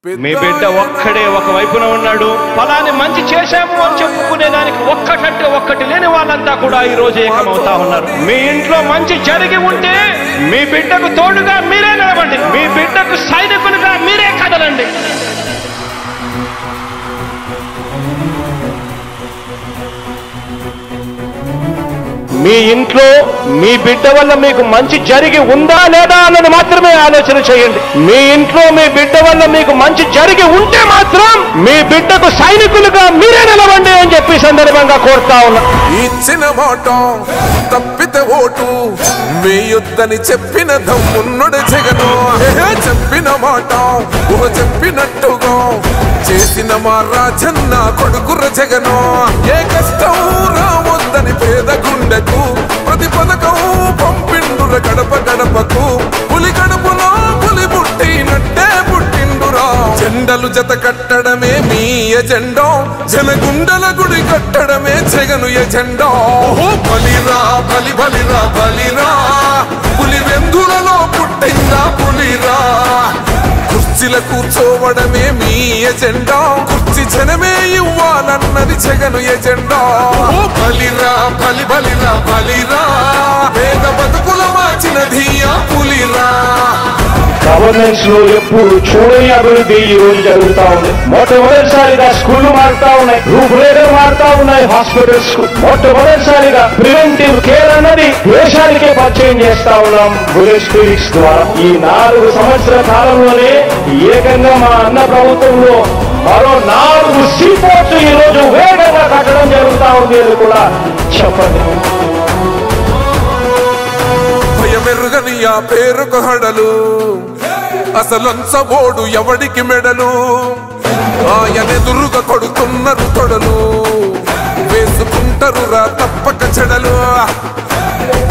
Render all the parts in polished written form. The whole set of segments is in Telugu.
మీ బిడ్డ ఒక్కడే ఒక వైపున ఉన్నాడు. ఫలాన్ని మంచి చేశాము అని చెప్పుకునేదానికి ఒక్కటంటే ఒక్కటి లేని వాళ్ళంతా కూడా ఈ రోజు ఏకమవుతా ఉన్నారు. మీ ఇంట్లో మంచి జరిగి ఉంటే మీ బిడ్డకు తోడుగా మీరే నిలబండి. మీ బిడ్డకు సైనికులుగా మీరే కదలండి. మీ ఇంట్లో మీ బిడ్డ వల్ల మీకు మంచి జరిగి ఉందా లేదా అన్నది మాత్రమే ఆలోచన చేయండి. మీ ఇంట్లో మీ బిడ్డ వల్ల మీకు మంచి జరిగి ఉంటే మాత్రం మీ బిడ్డకు సైనికులుగా మీరే నిలవండి అని చెప్పి సందర్భంగా కోరుతా ఉన్నా. ఇచ్చిన మాట తప్పితే ఓటు వేయొద్దని చెప్పిన దమ్మున్నడు జగను. చెప్పిన మాట చెప్పినట్టుగా చేసిన మా రాజన్న కొడుకుర జగను. ఏ కష్టం రావద్దని పేద గుండెకు ప్రతి పథకం పంపిండుర గడప గడపకు. పులి గడపలో పులి పుట్టినట్టే పుట్టిండురా. జెండలు జత కట్టడమే మీ ఎజెండా, జనగుండల గుడి కట్టడమే జగను ఎజెండా. బలిరా బలి బలిరా బలిరా, పులి వెందులలో పుట్టిందా పులిరా. కుర్చీల కూర్చోవడమే మీ ఎజెండా, కుర్చీ జనమే ఇవ్వాలన్నది జగను ఎజెండా. బలిరా బలి బలిరా బలిరా, పేద బతుకుల మార్చినది ఆ పులిరా. గవర్నెన్స్ లో ఎప్పుడు చూడని అభివృద్ధి ఈ రోజు జరుగుతా ఉంది. మొట్టమొదటిసారిగా స్కూళ్లు మారుతా ఉన్నాయి, రూపురేఖలు మారుతా ఉన్నాయి. హాస్పిటల్స్ మొట్టమొదటిసారిగా ప్రివెంటివ్ కేర్ అన్నది దేశానికే పరిచయం చేస్తా ఉన్నాం బుల్లెట్ క్లినిక్స్ ద్వారా. ఈ 4 సంవత్సరాల కాలంలోనే ఏకంగా మా అన్న ప్రభుత్వంలో మరో 4 సీపోర్ట్స్ ఈ రోజు వేగంగా కట్టడం జరుగుతా ఉంది అని కూడా చెప్పండి. భయమెరుగని ఆ పేరుకు హడలు, అసలంచబోడు ఎవడికి మెడలు. ఆయనెదురుగా కొడుతున్నారు తొడలు, వేసుకుంటారు రా తప్పక చెడలు.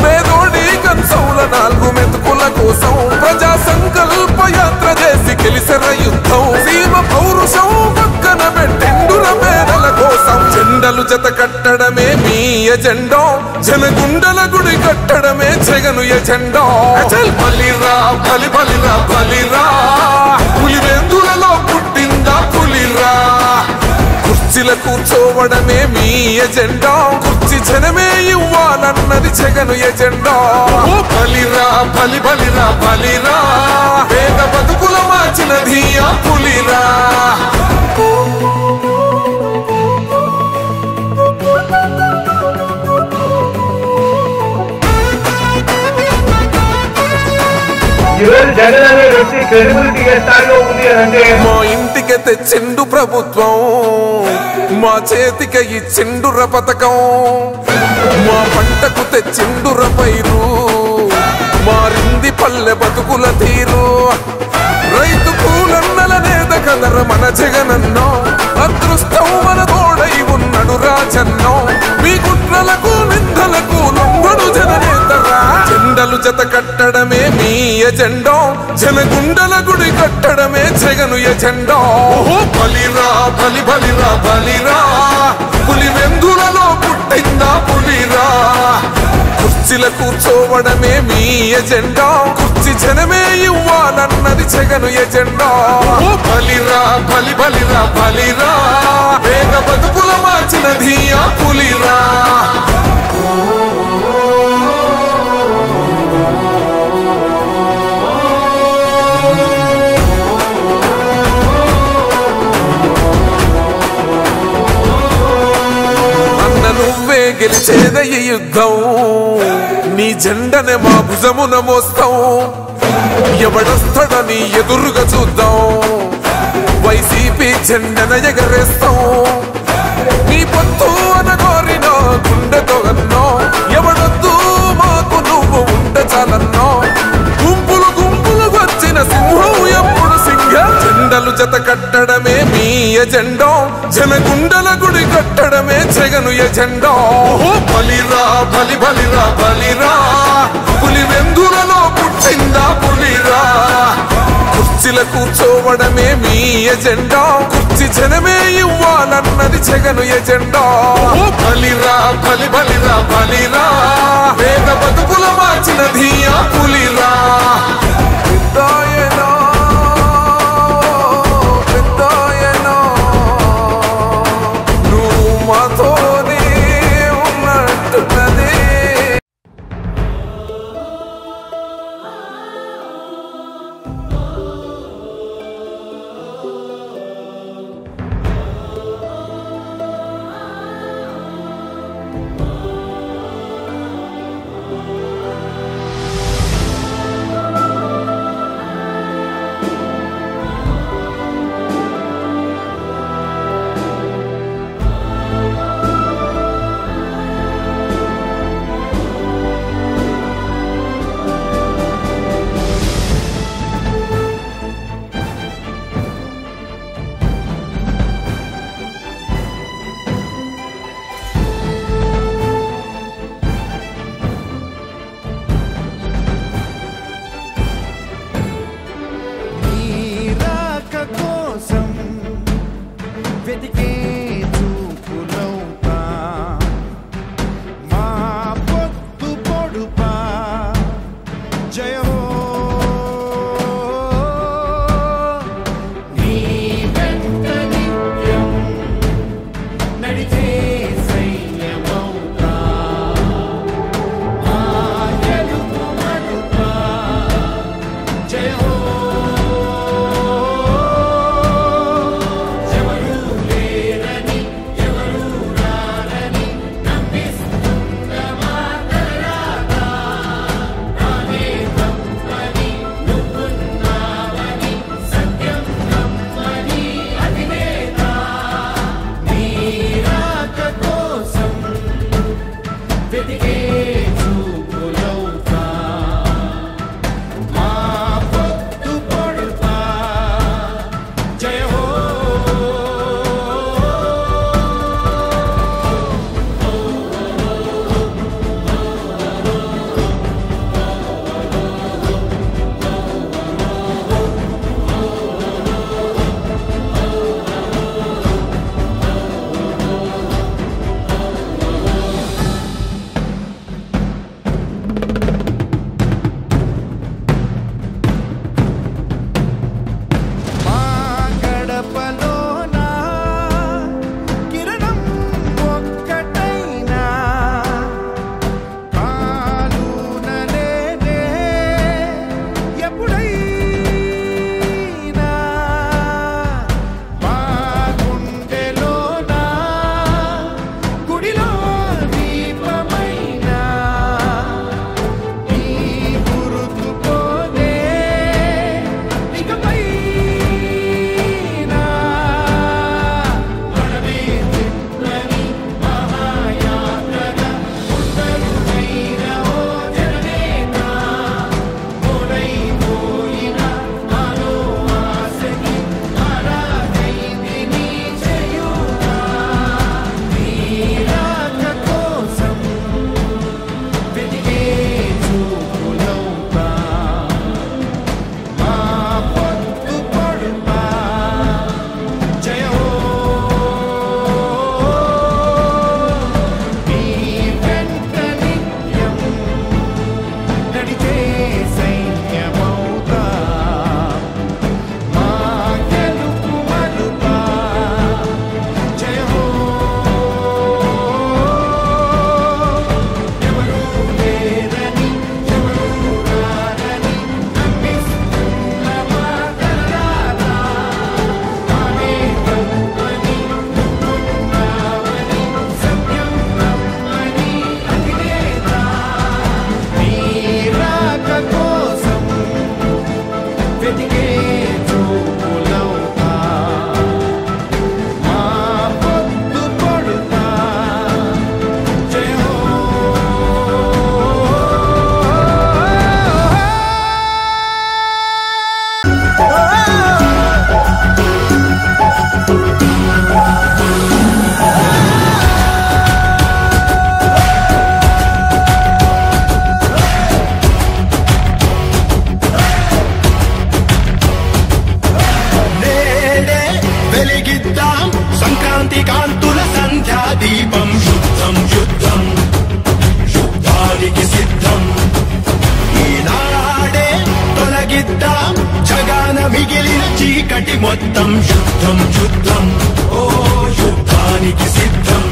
పేదోడి కంచౌల 4 మెతుకుల కోసం ప్రజా సంకల్ప యాత్ర చేసి గెలిసెర యుద్ధం. సీమ పౌరుషం పక్కన పెట్టిండుల పేదల కోసం. జెండలు జత కట్టడమే మీ ఎజెండా, జనగుండల గుడి కట్టడమే జగను ఎజెండా. బలిరా బలి బలిరా బలిరా, పులి వెందులలో పుట్టిందా పులిరా. కుర్చీల కూర్చోవడమే మీ ఎజెండా, కుర్చీ జనమే ఇవ్వాలన్నది జగను ఎజెండా. బలిరా బలి బలిరా బలిరా, పేద బతుకుల మార్చినది ఆ పులిరా. జగన్ అనే వ్యక్తి క్రెడిబిలిటీ ఏ స్థాయిలో ఉంది అంటే మా ఇంటికి తెచ్చిండు ప్రభుత్వం, మా చేతికి ఇచ్చిండుర పథకం. మా పంటకు తెచ్చిండుర పైరు, మారింది పల్లె బతుకుల తీరు. రైతు కూలన్నల నేత కదర మన జగనన్నో, అదృష్టం మన తోడై ఉన్నాడు రాజన్నో. మీ కుట్రలకు నిందలకు లొంగడు జననేతరా. జెండలు జత కట్టడమే మీ ఎజెండా, జనగుండల గుడి కట్టడమే జగను ఎజెండా. బలిరా బలి బలిరా బలిరా, పులి వెందులలో పుట్టిందా పులిరా. కుర్చీల కూర్చోవడమే మీ ఎజెండా, కుర్చీ జనమే ఇవ్వాలన్నది జగను ఎజెండా. బలిరా బలి బలిరా బలిరా, పేద బతుకుల మార్చినది ఆ పులిరా. నువ్వే గెలిచేద ఈ యుద్ధం, నీ జెండనే మా భుజమున మోస్తాం. ఎవడొస్తాడని ఎదురుగా చూద్దాం, వైసీపీ జెండన ఎగరేస్తాం. నీ పొత్తు అనగోరిన గుండెతో అన్నో, ఎవడొద్దు మాకు నువ్వు ఉంటే చాలన్నో. గుంపులు గుంపులు వచ్చిన సింహం ఎప్పుడు సింహ. జెండలు జత కట్టడమే మీ ఎజెండా, జనగుండల గుడి కట్టడమే జగను ఎజెండా. బలిరా బలి బలిరా బలిరా, పులి వెందులలో పుట్టిందా పులిరా. కుర్చీల కూర్చోవడమే మీ ఎజెండా, కుర్చీ జనమే ఇవ్వాలన్నది జగను ఎజెండా. బలిరా బలి బలిరా బలిరా, పేద బతుకుల మార్చినది ఆ పులిరా. ఇది మొత్తం యుద్ధం యుద్ధం ఓ యుద్ధానికి సిద్ధం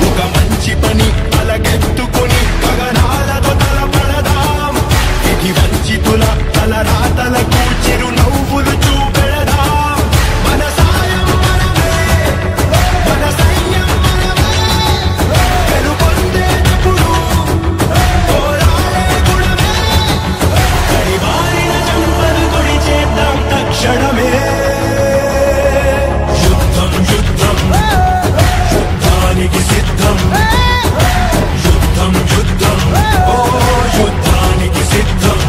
ఒక మంచి పని తలకెత్తుకొని గగనాలతో తలపడదాం ఇది వంచితుల తలరాతలకు చిరునవ్వులు చూపెడదాం మన సాయం మనమే మన సైన్యం మనమే గెలుపొందేటప్పుడు పోరాడే గుణమే కడివారిన చంపలు కొడి చేద్దాం తక్షణమే యుద్ధం యుద్ధం యుద్ధానికి సిద్ధం యుద్ధం యుద్ధం ఓ యుద్ధానికి సిద్ధం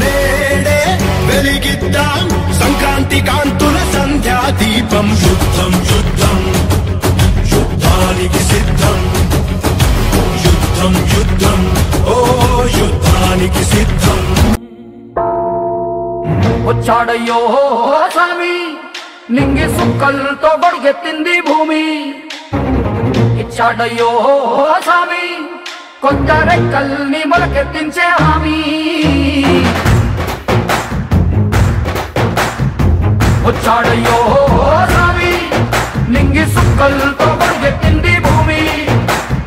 నేడే వెలిగిద్దాం సంక్రాంతి కాంతుల సంధ్యా దీపం యుద్ధం యుద్ధం యుద్ధానికి సిద్ధం యుద్ధం యుద్ధం ఓ యుద్ధానికి సిద్ధం వచ్చాడయ్యో స్వామి నింగి సుక్కలతో బడిగెత్తింది భూమి ఇచ్చాడయ్యో స్వామి కొత్త రెక్కల్ని మొలకెత్తించే హామీ వచ్చాడయ్యో స్వామి నింగి సుక్కలతో బడిగెత్తింది భూమి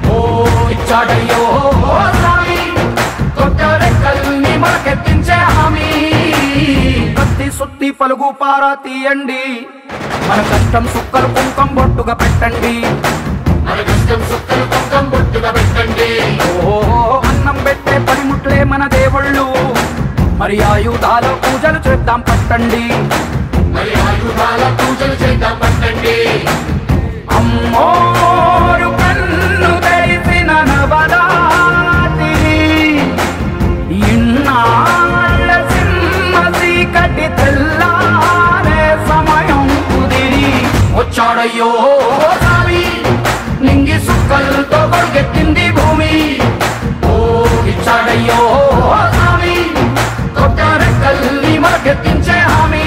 ఓ ఇచ్చాడయ్యో స్వామి కొత్త రెక్కల్ని మొలకెత్తించే హామీ కత్తి సుత్తి పలుగు పారా తీయండి మన కష్టం సుక్కలు కుంకం బొట్టుగా పెట్టండి మన కష్టం సుక్కలు కుంకం బొట్టుగా పెట్టండి ఓ అన్నం పెట్టే పనిముట్లే మన దేవుళ్ళు మరి ఆయుధాల పూజలు చేద్దాం పట్టండి మరి ఆయుధాల పూజలు చేద్దాం పట్టండి అమ్మోరు కన్ను తెరిసిన నవరాత్రి ఇన్నాళ్ళ సింహ చీకటి తెల్లారే సమయం కుదిరి వచ్చాడయ్యో స్వామి నింగి సుక్కలతో బడిగెత్తింది భూమి ఓ ఇచ్చాడయ్యో స్వామి కొత్త రెక్కల్ని మొలకెత్తించే హామీ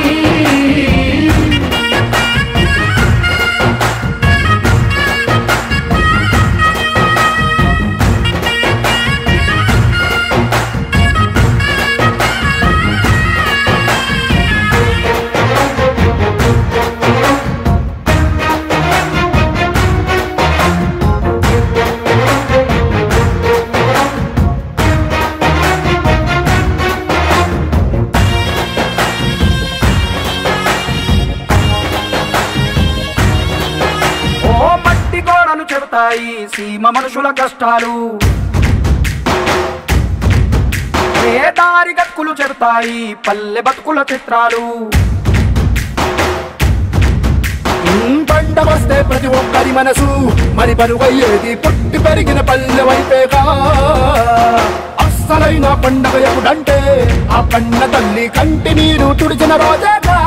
చెబుతాయి సీమ మనుషుల కష్టాలు ఏ దారి గతుకులు చెబుతాయి పల్లె బతుకుల చిత్రాలు పంట వస్తే ప్రతి ఒక్కరి మనసు మరి పరుగయ్యేది పుట్టి పెరిగిన పల్లె వైపేగా అస్సలైన పండగ ఎప్పుడంటే ఆ కన్న తల్లి కంటి నీరు తుడిచిన రోజేగా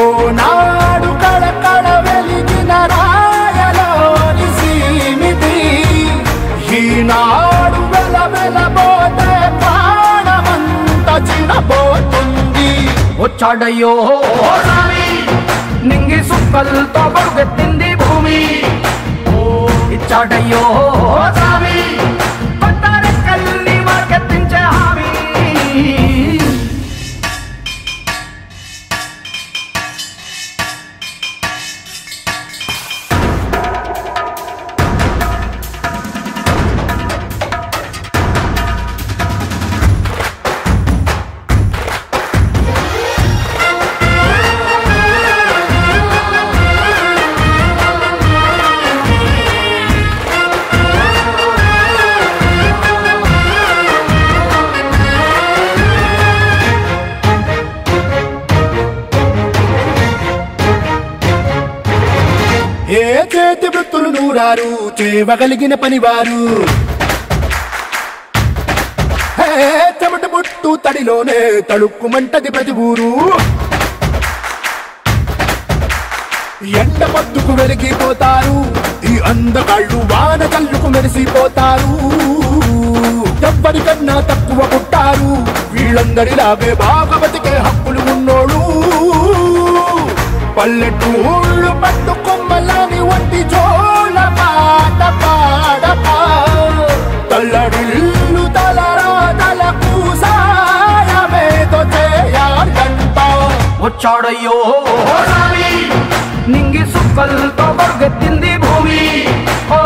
ఓనాడు కళకళ వెలిగిన రాయలోని సీమిది ఈనాడు వెలవెలబోతే ప్రాణమంత చిన్నబోతుంది వచ్చాడయ్యో స్వామి నింగి సుక్కలతో బడిగెత్తింది భూమి ఓ ఇచ్చాడయ్యో స్వామి కొత్త రెక్కల్ని మొలకెత్తించే హామీ ఏ చేతి వృత్తులు నూరారు చేయగలిగిన పనివారు చెమట పుట్టు తడిలోనే తడుక్కుమంటది ప్రతి ఊరు ఎండ పొద్దుకు వెలిగిపోతారు ఈ అందగాళ్ళు వాన కళ్ళుకు మెరిసిపోతారు ఎవ్వరికన్నా తక్కువ పుట్టారు వీళ్ళందరిలాగే బాగా బతికే హక్కులు ఉన్నోళ్ళు పల్లెటూళ్ళు పట్టుకొమ్మలని వంటి జోల పాట పాడపా తల్లడిల్లు తలరాతలకు సాయమేదో చేయాలి వచ్చాడయ్యో స్వామి నింగి సుక్కలతో బరుగెత్తింది భూమి ఓ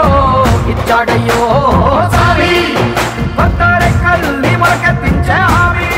ఇచ్చాడయ్యో స్వామి కొత్త రెక్కల్ని మొలకెత్తించే హామీ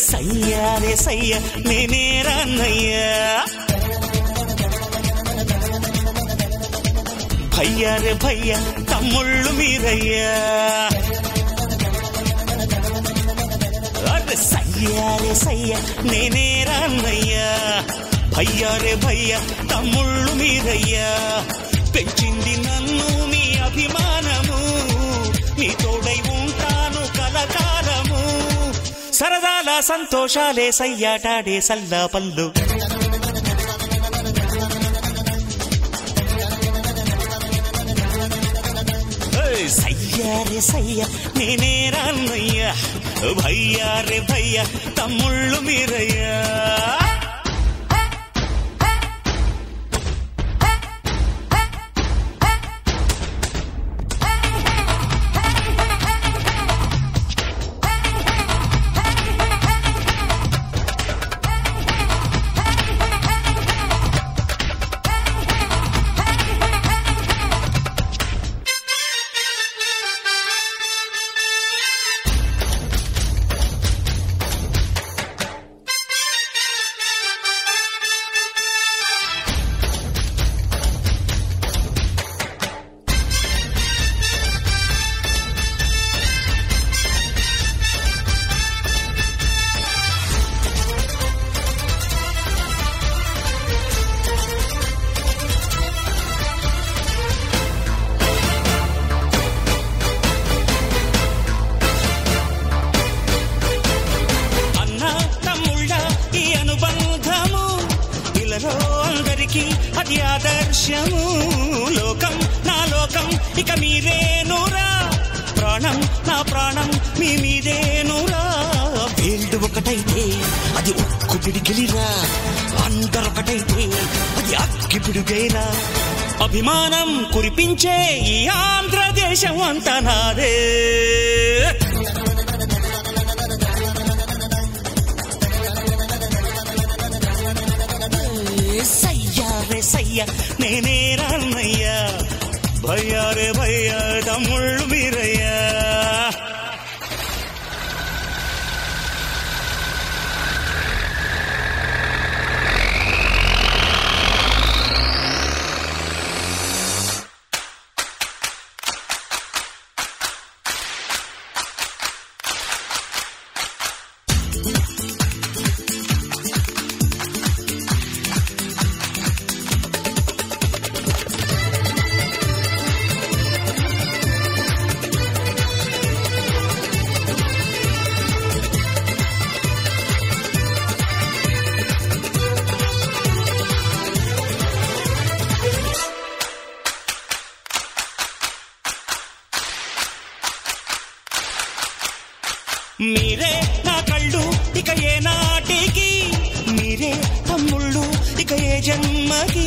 సయ్యారే సయ్య నేనే రాన్నయ్యా భయ్యారే భయ్య తమ్ముళ్ళు మీరయ్యా అరే సయ్యారే సయ్య నేనే రాన్నయ్యా భయ్యారే భయ్య తమ్ముళ్ళు మీరయ్యా పెంచింది నన్ను మీ అభిమానము నీ తోడై ఉంటాను కలకాలము సరదాల సంతోషాలే సయ్యాటాడే సల్లా పల్లు సయ్యారే సయ్య నేనే రాన్నయ్యా భయ్యారే భయ్య తమ్ముళ్ళు మీరయ్యా అది ఆదర్శము లోకం నా లోకం ఇక మీరేనురా ప్రాణం నా ప్రాణం మీ మీదేనురా వేల్డు ఒకటైతే అది ఒక్కు పిడిగిలిరా అందరొకటైతే అది అగ్గి పిడుగైరా అభిమానం కురిపించే ఈ ఆంధ్రదేశం అంతా నాదే సయ్యారే సయ్య నేనే రాన్నయ్యా భయ్యారే భయ్య తమ్ముళ్ళు మీరయ్యా మీరే నా కళ్ళు ఇక ఏ నాటికి మీరే తమ్ముళ్ళు ఇక ఏ జన్మకి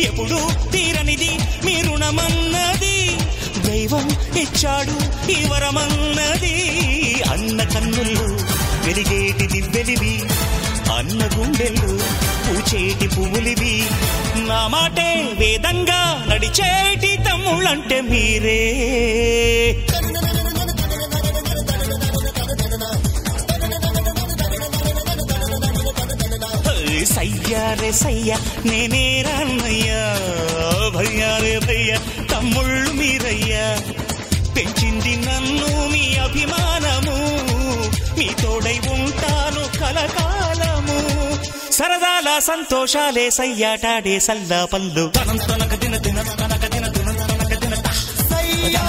ఎప్పుడు తీరనిది మీ రుణమన్నది దైవం ఇచ్చాడు ఈ వరమన్నది అన్న కన్నుల్లో వెలిగేటి దివ్వెలివి అన్న గుండెలు పూచేటి పువ్వులివి నా మాటే వేదంగా నడిచేటి తమ్ముళ్ళు నేనంటే మీరే. సయ్యా రే సయ్యా నేనే రాన్నయ్యా, భయ్యా రే భయ్యా తమ్ముళ్ళు మీరయ్యా. పెంచింది నన్ను మీ అభిమానము, మీ తోడై ఉంటాను కలకాలము. సరదాల సంతోషాలే సయ్యాటాడే సల్లా పల్లు తనం తనక దిన దిన తనక దిన దిన తనక దిన సయ్యా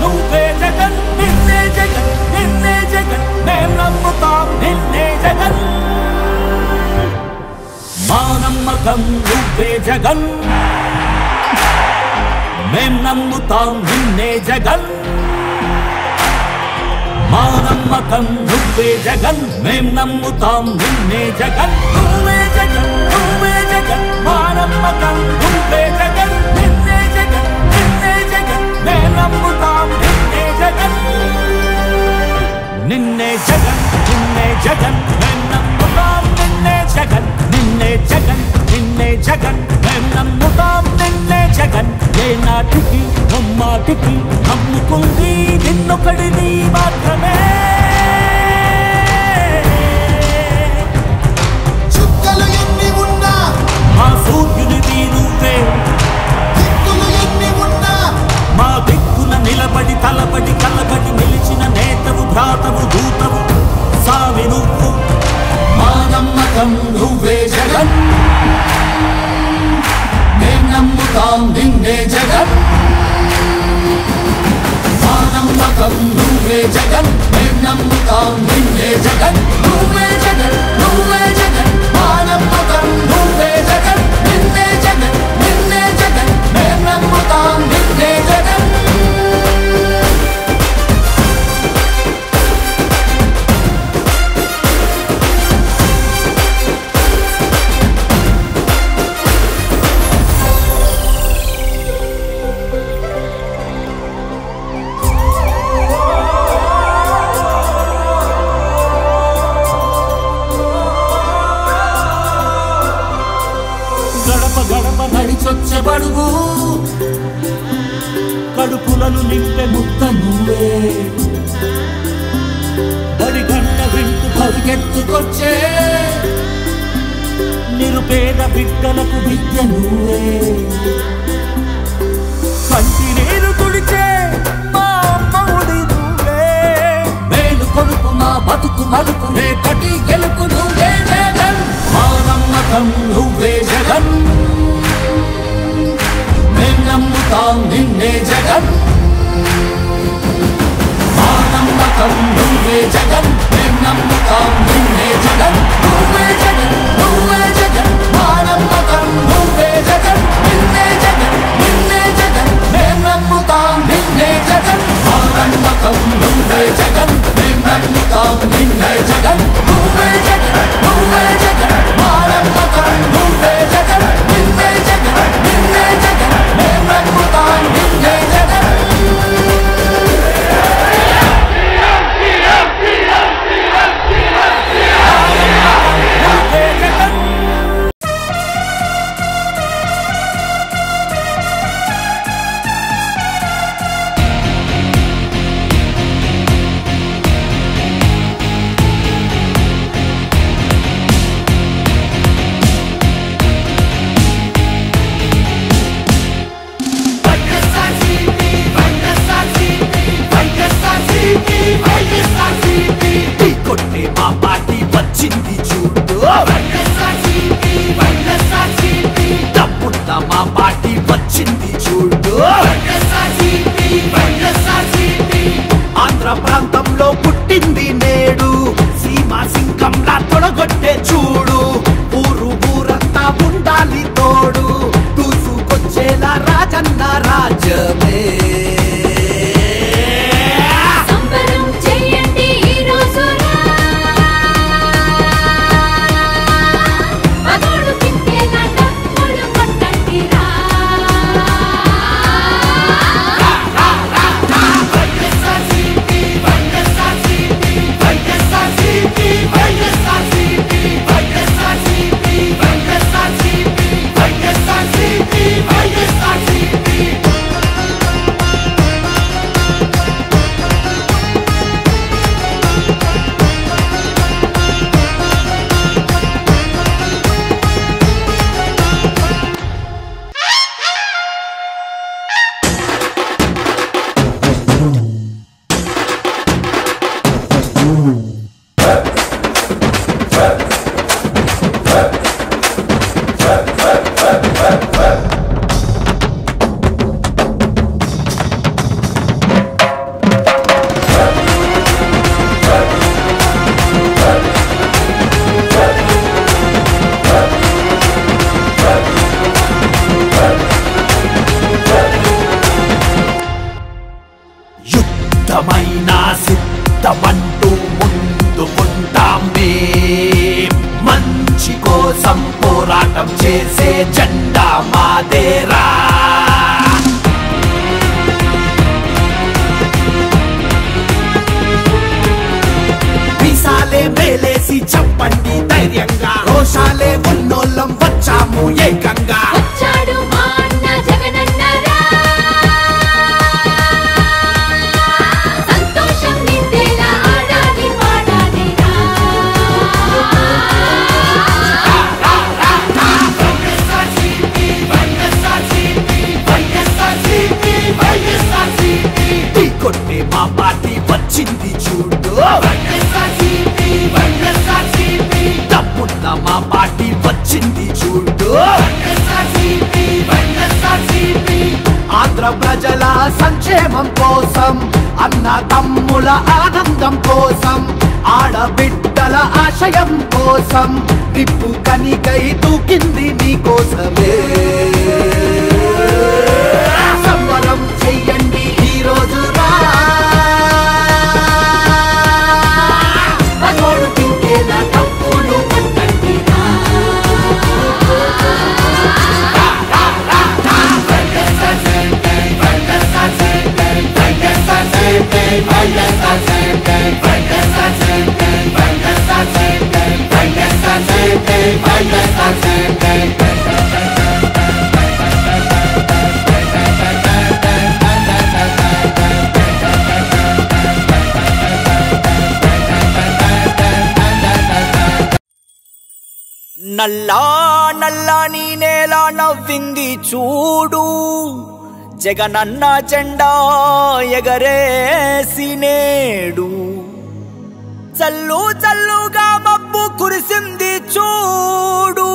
నువ్వే జగన్, నిన్నే జగన్, నిన్నే జగన్, మేం నమ్ముతాం నిన్నే జగన్. మా నమ్మకం నువ్వే జగన్, మేం నమ్ముతాం నిన్నే జగన్. మా నమ్మకం నువ్వే జగన్, మేం నమ్ముతాం నిన్నే జగన్. నువ్వే జగన్, నువ్వే జగన్, మా నమ్మకం నువ్వే జగన్, నిన్నే జగన్, నిన్నే జగన్, మేం నమ్ముతాం నిన్నే జగన్. నిన్నే జగన్, నిన్నే జగన్, మేం నమ్ముతాం నిన్నే జగన్, నిన్నే జగన్, నిన్నే జగన్, మేం నమ్ముతాం నిన్నే జగన్. ఏ నాటికి ముమ్మాటికి నమ్ముకుంది నిన్నొకడిని మాత్రమే. చుక్కలు ఎన్ని ఉన్నా మా సూర్యునిది నువ్వే, దిక్కులు ఎన్ని ఉన్నా మా దిక్కున నిలబడి తలబడి కలబడి నిలిచిన నేతవు భ్రాతవు దూతవు సావి నువ్వు. మా నమ్మకం నువ్వే జగన్, మేం నమ్ముతాం నిన్నే జగన్. మా నమ్మకం నువ్వే జగన్, మేం నమ్ముతాం నిన్నే జగన్. నువ్వే జగన్, నువ్వే జగన్, మా నమ్మకం నువ్వే జగన్, నిన్నే జగన్, నిన్నే జగన్, మేం నమ్ముతాం నిన్నే జగన్. గడప గడప నడిచొచ్చే బడుగు కడుపులను నింపే ముక్త నువ్వే, బడి గంట వింటూ పరిగెత్తుకొచ్చే నిరుపేద బిడ్డలకు విద్య నువ్వే. కంటి నీరు తుడిచే మా అమ్మఒడి నువ్వే. మేలు కొడుకు మా బతుకు మలుపు రేపటి గెలుపు నువ్వే జగన్. మా నమ్మకం నువ్వే జగన్, మేం నమ్ముతాం నిన్నే జగన్. మా నమ్మకం నువ్వే జగన్, మేం నమ్ముతాం నిన్నే జగన్. నువ్వే జగన్, నువ్వే జగన్, మా నమ్మకం నువ్వే జగన్, నిన్నే జగన్, నిన్నే జగన్, మేం నమ్ముతాం నిన్నే జగన్. మా నమ్మకం నువ్వే జగన్, మేం నమ్ముతాం నిన్నే జగన్. నువ్వే జగన్, నువ్వే జగన్, మా నమ్మకం నువ్వే జగన్, నిన్నే జగన్, నిన్నే జగన్, మేం నమ్ముతాం నిన్నే జగన్. కొట్టే మా పార్టీ వచ్చింది చూడు, డబ్బున్న మా పార్టీ వచ్చింది చూడు. ఆంధ్ర ప్రాంతంలో పుట్టింది నేడు, సీమా సింగంలా తొడగొట్టే చూడు. ఊరు కోసం పోరాటం చేసే జెండా మాదేరా. మీసాలే మేలేసి చెప్పండి ధైర్యంగా, రోషాలే ఉన్నోళ్ళం వచ్చాము ఏకంగా. వచ్చాడు మా అన్న జగనన్నరా, సంతోషం నిండేలా ఆడాలి పాడాలిరా. టీ కొట్టే మా పార్టీ వచ్చింది చూడు, డబ్బున్న మా పార్టీ వచ్చింది చూడు. ఆంధ్ర ప్రజల సంక్షేమం కోసం, అన్న తమ్ముల ఆనందం కోసం, ఆడబిడ్డల ఆశయం కోసం, నిప్పు కనికై దూకింది నీకోసమే. సంబరం చెయ్యండి ఈ రోజు రా, పగోడు తింటేలా తప్పులు పట్టండి రా. నల్లా నల్లా నీ నేల నవ్వింది చూడు, జగనన్న జెండా ఎగరేసి నేడు. చల్లు చల్లుగా మబ్బు కురిసింది చూడు,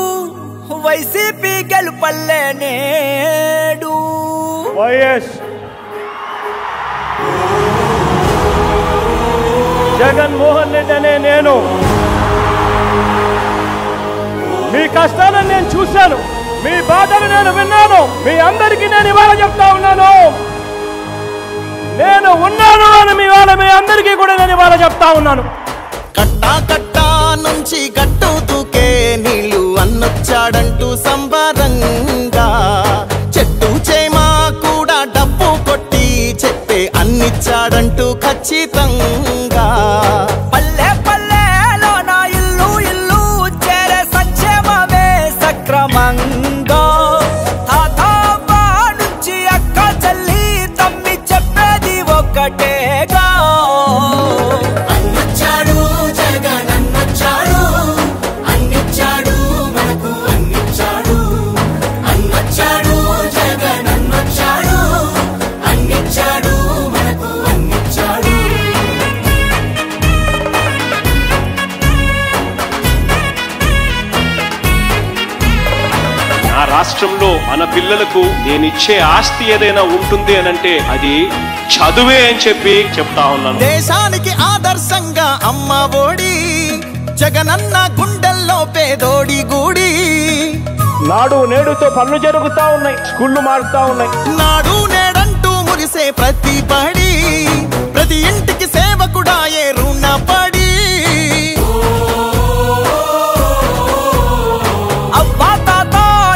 వైసీపీ గెలుపల్లే నేడు. వైఎస్ జగన్మోహన్ రెడ్డి అనే నేను మీ కష్టాలను నేను చూశాను, మీ బాధలు నేను విన్నాను. మీ అందరికీ నేను ఇవాళ చెప్తా ఉన్నాను, నేను ఉన్నాను అని మీ అందరికీ కూడా నేను ఇవాళ చెప్తా ఉన్నాను. కట్టా కట్టా నుంచి గట్టు దూకే నీళ్ళు అన్నొచ్చాడంటూ సంబరంగా, చెట్టు చేమా కూడా డబ్బు కొట్టి చెప్పే అన్నిచ్చాడంటూ ఖచ్చితంగా. పల్లె పల్లెలో నా ఇల్లు ఇల్లు చేరే సంక్షేమమే సక్రమంగా. తాతాబా నుంచి అక్క చెల్లి తమ్మి చెప్పేది ఒక్కటేగా, అన్నొచ్చాడు జగన్ అన్నొచ్చాడు, అన్నిచ్చాడు మనకు అన్నిచ్చాడు. అన్నొచ్చాడు జగన్ అన్నొచ్చాడు, అన్నిచ్చాడు మనకు అన్నిచ్చాడు. నా రాష్ట్రంలో మన పిల్లలకు నేనిచ్చే ఆస్తి ఏదైనా ఉంటుంది అనంటే అది చదువే అని చెప్పి చెప్తా ఉన్నాను. దేశానికి ఆదర్శంగా అమ్మ ఒడి, జగనన్న గుండెల్లో పేదోడి గుడి. నాడు నేడుతో పనులు జరుగుతా ఉన్నాయి, స్కూళ్లు మారుతా ఉన్నాయి. నాడు నేడంటూ మురిసే ప్రతి పడి, ప్రతి ఇంటికి సేవకుడాయే రుణపడి. అవ్వా తాత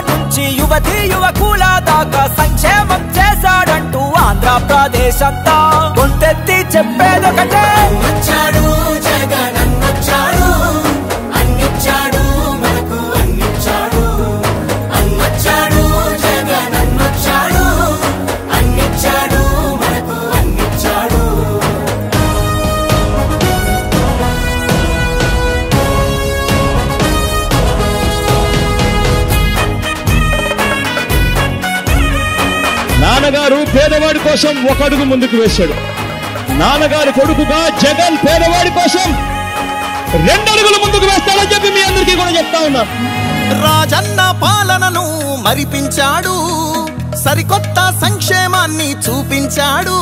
నుంచి యువతి యువకుల దాకా సంక్షేమం చేశాడంటూ ఆంధ్రప్రదేశ్ అంతా గొంతెత్తి చెప్పేదొకటే. అన్నొచ్చాడు జగన్ అన్నొచ్చాడు, అన్నిచ్చాడు మనకు అన్నిచ్చాడు. అన్నొచ్చాడు జగన్ అన్నొచ్చాడు, అన్నిచ్చాడు మనకు అన్నిచ్చాడు. నాన్నగారు పేదవాడి కోసం ఒక అడుగు ముందుకు వేశాడు. నాన్నగారి కొడుకుగా జగన్ పేదవాడి కోసం 2 అడుగులు ముందుకు వేస్తాడని చెప్పి మీ అందరికీ కూడా చెప్తా ఉన్నా. రాజన్న పాలనను మరిపించాడు, సరికొత్త సంక్షేమాన్ని చూపించాడు.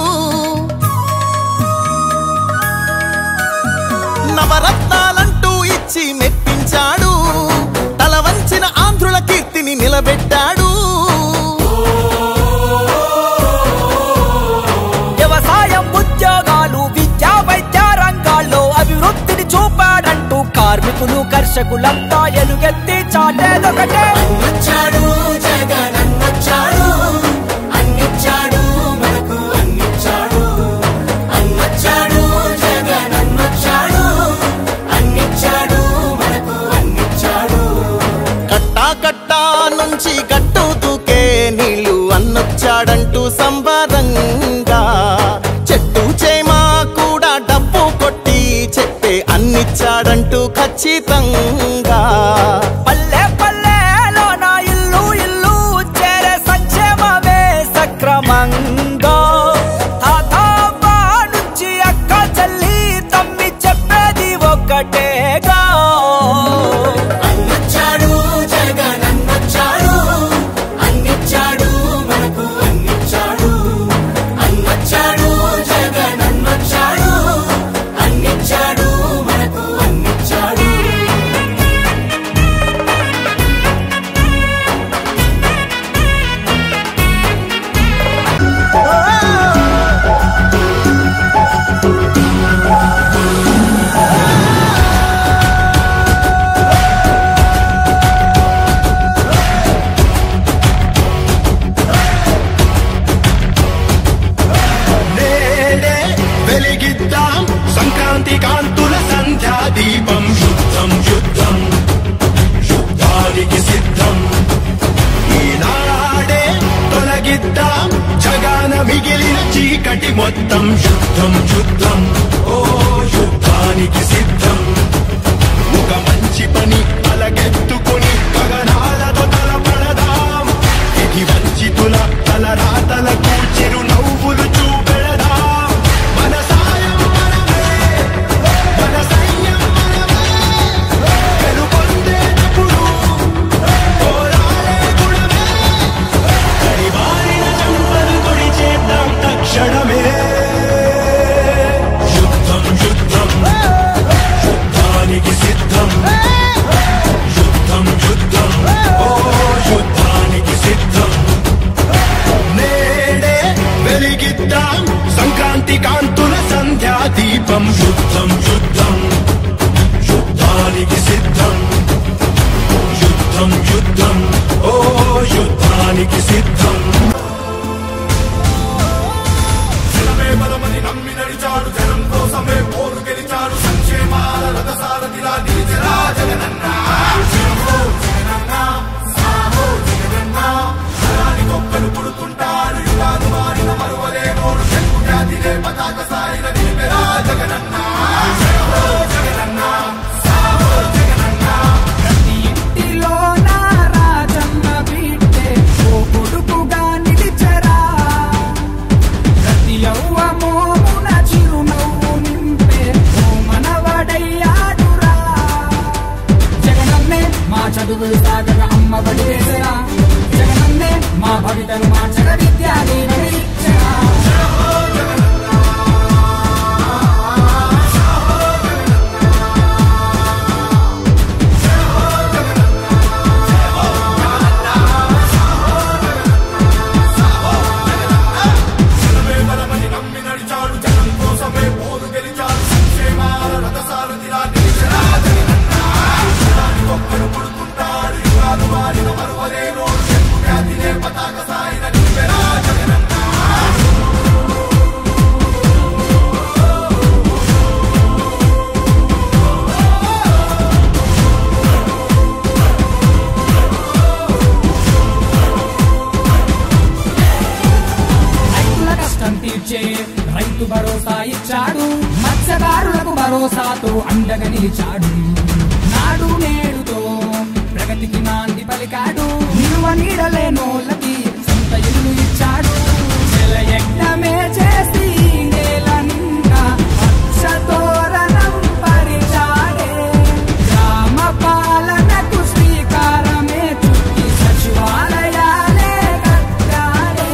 నవరత్నాలంటూ ఇచ్చి మెప్పించాడు, తల వంచిన ఆంధ్రుల కీర్తిని నిలబెట్టాడు. వ్యవసాయం ఉద్యోగాలు విద్యా వైద్య రంగాల్లో అభివృద్ధిని చూపాడంటూ కార్మికులు విమర్శకులంతా ఎలుగెత్తి చాటేదొకటే. అన్నొచ్చాడు జగన్ అన్నొచ్చాడు, అన్నిచ్చాడు మనకు అన్నిచ్చాడు. అన్నొచ్చాడు జగన్ అన్నొచ్చాడు, అన్నిచ్చాడు మనకు అన్నిచ్చాడు. కట్టా కట్టా నుంచి గట్టు దూకే నీళ్లు అన్నొచ్చాడంటూ సంబరంగా, చెట్టు చేమా కూడా డబ్బు కొట్టి చెప్పే అన్నిచ్చాడంటూ ఖచ్చితంగా. పల్లె పల్లెలో నా ఇల్లు ఇల్లు చేరే సంక్షేమమే సక్రమంగా. తాతవ్వ నుంచి అక్క చెల్లి తమ్మి చెప్పేది ఒక్కటేగా. అన్నొచ్చాడు జగన్ అన్నొచ్చాడు, అన్నిచ్చాడు మనకు అన్నిచ్చాడు. అన్నొచ్చాడు జగన్ అన్నొచ్చాడు, అన్నిచ్చాడు మనకు అన్నిచ్చాడు. నేడే వెలిగిద్దాం సంక్రాంతి కాంతుల సంధ్యా దీపం. యుద్ధం యుద్ధం యుద్ధానికి సిద్ధం. ఈనాడే తొలగిద్దాం జగాన మిగిలిన చీకటి మొత్తం. యుద్ధం యుద్ధం ఓ యుద్ధానికి సిద్ధం. ఒక మంచి పని తలకెత్తుకుని గగనాలతో తలపడదాం. ఇది వంచితుల తలరాతలకు చిరునవ్వులు చూపెడదాం. మన సాయం మనమే, మన సైన్యం మనమే. గెలుపొందేటప్పుడు పోరాడే గుణమే. కడివారిన చెంపలు కొడి చేద్దాం తక్షణమే. యుద్ధం యుద్ధం యుద్ధానికి సిద్ధం. యుద్ధం యుద్ధం ఓ యుద్ధానికి సిద్ధం. నేడే వెలిగిద్దాం సంక్రాంతి కాంతుల సంధ్యా దీపం. యుద్ధం యుద్ధం యుద్ధానికి సిద్ధం. యుద్ధం యుద్ధం ఓ యుద్ధానికి సిద్ధం. జనమే బలమని నమ్మి నడిచాడు, జనం కోసమే పోరు గెలిచాడు. సంక్షేమాల రథసారథిలా నిలిచెరా జగనన్న. జనమో జగనన్న, సాహో జగనన్న. జనాని గొప్పలు పుడుతుంటాడు, యుగాలు మారిన మరువలేనోడు. తెలుగు జాతినే పతాక సాయిన నిలిపెరా జగనన్న. జనమో జగనన్న, సాహో జగనన్న. ప్రతి ఇంటిలో నా రాజన్న బిడ్డే ఓ కొడుకుగా నిలిచెరా. ప్రతి యవ్వ మోమున చిరునవ్వు నింపే ఓ మనవడయ్యాడురా. జగనన్నే మా చదువులు సాగగా అమ్మ బడి వేసరా. జగనన్నే మా భవితను మార్చగ విద్యా దీవెన ఇచ్చరా. జనమే బలమని నమ్మి నడిచాడు, జనం కోసమే పోరు గెలిచాడు. సంక్షేమాల రథసారథిలా నిలిచెరా జగనన్న. జనాని గొప్పలు పుడుతుంటాడు, యుగాలు మారిన మరువలేనోడు. తెలుగు జాతినే పతాక సాయిన నిలిపెరా జగనన్న. రైతుల కష్టం తీర్చే రైతు భరోసా ఇచ్చాడు. మత్స్యకారులకు భరోసాతో అండగా నిలిచాడు. నాడు నేడుతో ప్రగతికి నాంది పలికాడు. నిలువ నీడలేనోళ్ళకి సొంత ఇల్లు ఇచ్చాడు. జలయజ్ఞమే చేసి నేల నిండా పచ్చతోరణం పరిచాడే. గ్రామ పాలనకు శ్రీకారమే చుట్టి సచివాలయాలే కట్టాడే.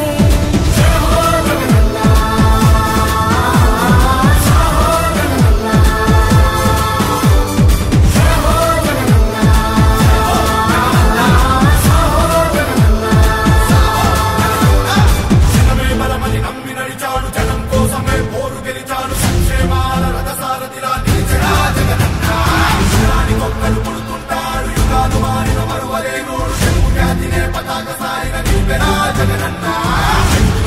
పతాక సాయిన నిలిపెరా జగనన్న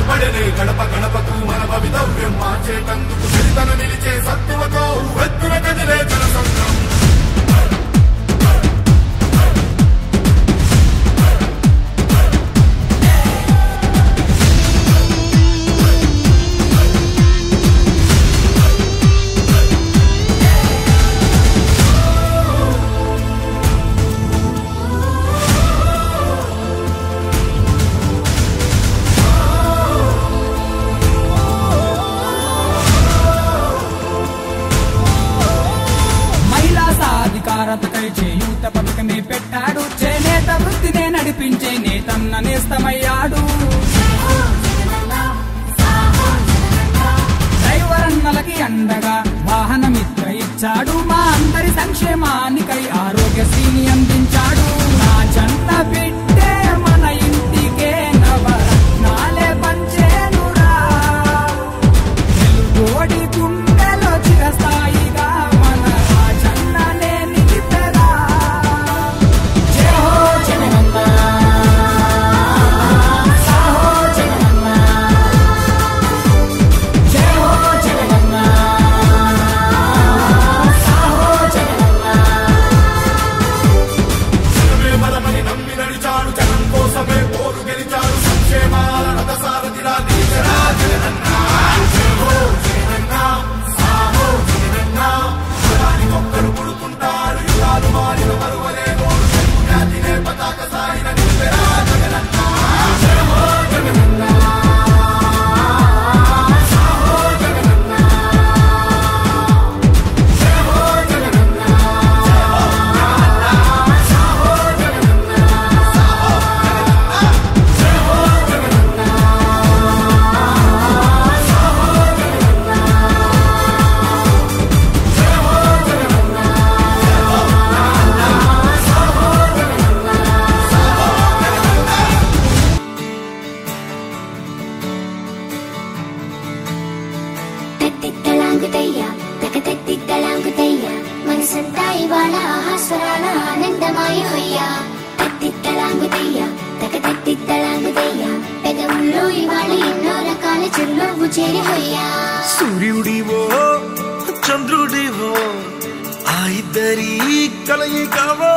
పడనే గడప గణపకు మన భవితవ్యం మార్చేటందుకు చరితన నిలిచే సత్తువతో వెత్తున కదిలే జన సంఘం సాధికారతకై చేయూత పథకమే పెట్టాడు చేనేత వృత్తినే నడిపించే నేతన్న నేస్తమయ్యాడు డ్రైవరన్నలకి అండగా వాహనమిత్ర ఇచ్చాడు మా అందరి సంక్షేమానికై ఆరోగ్యశ్రీని అందించాడు నా జన్న బిడ్డే మన ఇంటికే నవరత్నాలే పంచేనురా తెలుగోడి గుండెలో చిరస్థాయిగా మన రాజన్ననే నిలిపెరా జయ హో జగనన్న సాహో జగనన్న జయ హో జగనన్న సాహో జగనన్న జనమే బలమని నమ్మి నడిచాడు జనం కోసమే పోరు గెలిచాడు సంక్షేమాల రథసారథిలా నిలిచెరా జగనన్న జయ హో జగనన్న సాహో జగనన్న జనానికి ఒక్కడు పుడుతుంటాడు యుగాలు మారిన మరువలేమో తెలుగు జాతినే పతాక సాయిన నిలిపెరా జగనన్న జయ హో జగనన్న సాహో జగనన్న జయ హో జగనన్న సాహో జగనన్న జయ హో జగనన్న సాహో తత్తిత్తలాంగుతయ్య తకతత్తిత్తలాంగుతయ్య మనసంతా ఇవాళ ఆహాస్వరాల ఆనందమాయ హొయ్యా తత్తిత్తలాంగుతయ్య తకతత్తిత్తలాంగుతయ్య పెదవుల్లో ఇవాళ ఎన్నో రకాల చిరునవ్వు చేరి హొయ్యా సూర్యుడివో చంద్రుడివో ఆ ఇద్దరి కలయికవో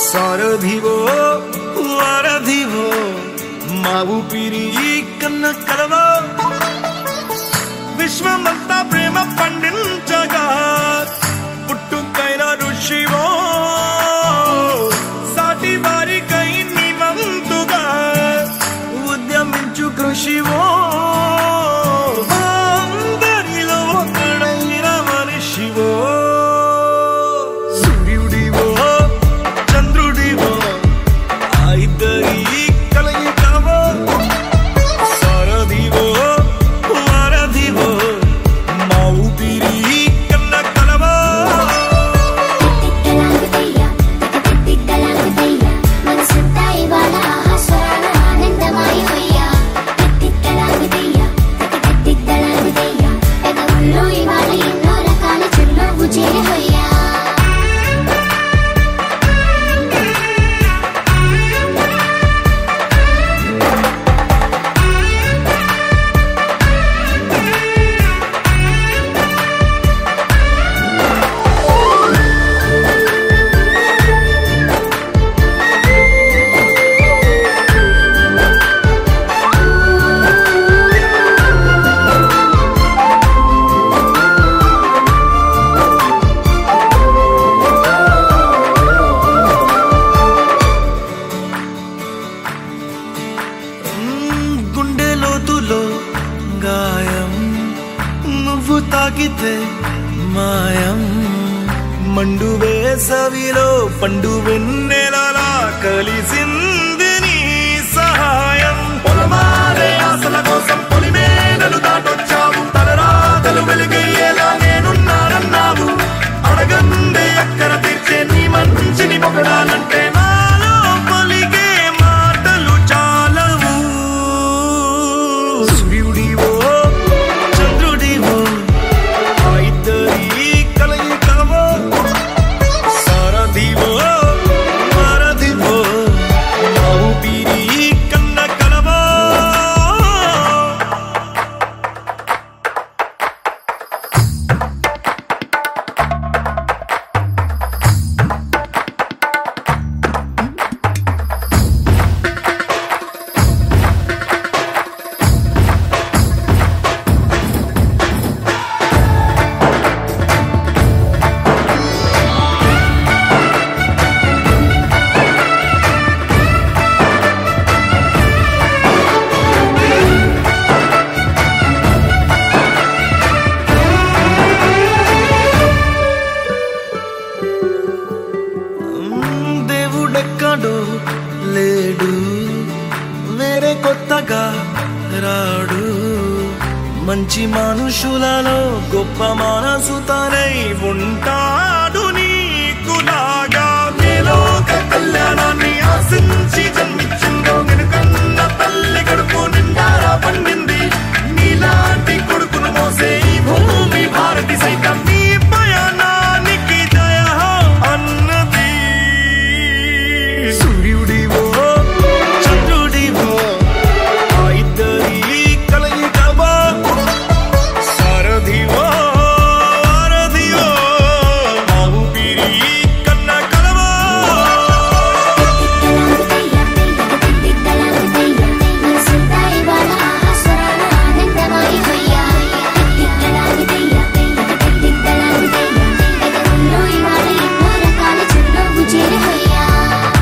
సారథివో వారధివో మా ఊపిరి కన్న కలవో విశ్వమంతా ప్రేమ పండించగా పుట్టుకైన ఋషివో సాటి వారికై నివంతుగా ఉద్యమించు కృషివో అందరిలో ఒకడైన మనిషివో సూర్యుడివో చంద్రుడివో ఆ ఇద్దరి కలయికవో సారథివో వారధివో మా ఊపిరి కన్న కలవో తత్తిత్తలాంగుతయ్య తకతత్తిత్తలాంగుతయ్య మనసంతా ఇవాళ ఆహాస్వరాల ఆనందమాయ హొయ్యా తత్తిత్తలాంగుతయ్య తకతత్తిత్తలాంగుతయ్య పెదవుల్లో ఇవాళ ఎన్నో రకాల చిరునవ్వు చేరి హొయ్యా గుండె లోతులో గాయం నువ్వు తాకితే మాయం మండు వేసవిలో పండు వెన్నెలలా కలిసింది నీ సహాయం పొలమారే ఆశల కోసం పొలిమేనలు దాటొచ్చావు తలరాతలు వెలుగయ్యేలా నేనున్నానన్నావు అడగందే అక్కర తీర్చే నీ మంచిని పొగడాలంటే నాలో పలికే మాటలు చాలవు సూర్యుడివో చంద్రుడివో ఆ ఇద్దరి కలయికవో సారథివో వారధివో మా ఊపిరి ఉన్నాడు లేడు వేరే కొత్తగా రాడు మంచి మనుషులలో గొప్ప మనసు తనై ఉంటాడు